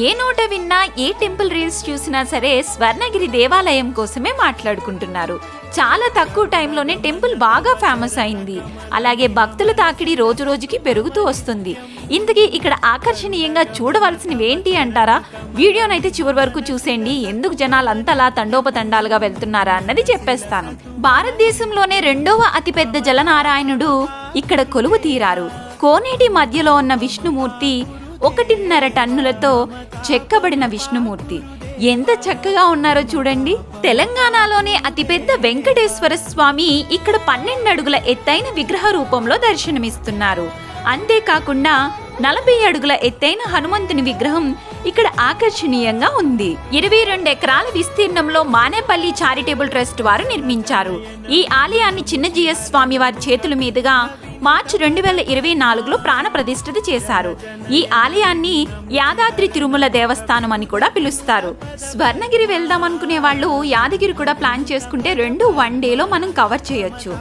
ఏ నోట విన్నా, ఏ temple reels చూసినా సరే స్వర్ణగిరి దేవాలయం కోసమే మాట్లాడుకుంటున్నారు. చాలా తక్కువ టైంలోనే టెంపుల్ బాగా ఫేమస్ అయింది. అలాగే భక్తుల తాకిడి రోజు రోజుకి పెరుగుతూ వస్తుంది. ఇంతకీ ఇక్కడ ఆకర్షణీయంగా చూడవలసినవి ఏంటి అంటారా? వీడియోనైతే చివరి వరకు చూసేయండి. ఎందుకు జనాలు అంతలా తండోపతండాలుగా వెళ్తున్నారా అన్నది చెప్పేస్తాను. భారతదేశంలోనే 2వ అతిపెద్ద జలనారాయణుడు ఇక్కడ కొలువు తీరారు. కోనేటి మధ్యలో ఉన్న విష్ణుమూర్తి 1.5 టన్నులతో చెక్కబడిన విష్ణుమూర్తి. ఎంత చక్కగా ఉన్నారో చూడండి. తెలంగాణలోనే అతిపెద్ద వెంకటేశ్వర స్వామి ఇక్కడ 12 అడుగుల ఎత్తైన విగ్రహ రూపంలో దర్శనమిస్తున్నారు. అంతేకాకుండా 40 అడుగుల ఎత్తైన హనుమంతుని విగ్రహం ఇక్కడ ఆకర్షణీయంగా ఉంది. 22 ఎకరాల విస్తీర్ణంలో మానేపల్లి చారిటబుల్ ట్రస్ట్ వారు నిర్మించారు. ఈ ఆలయాన్ని చిన్నజీఎస్ స్వామి వారి చేతుల మీదుగా మార్చి 2024లో ప్రాణ ప్రతిష్ఠిత చేశారు. ఈ ఆలయాన్ని యాదాద్రి తిరుమల దేవస్థానం అని కూడా పిలుస్తారు. స్వర్ణగిరి వెళ్దాం అనుకునే వాళ్ళు యాదగిరి కూడా ప్లాన్ చేసుకుంటే 2 వన్ డేలో మనం కవర్ చేయొచ్చు.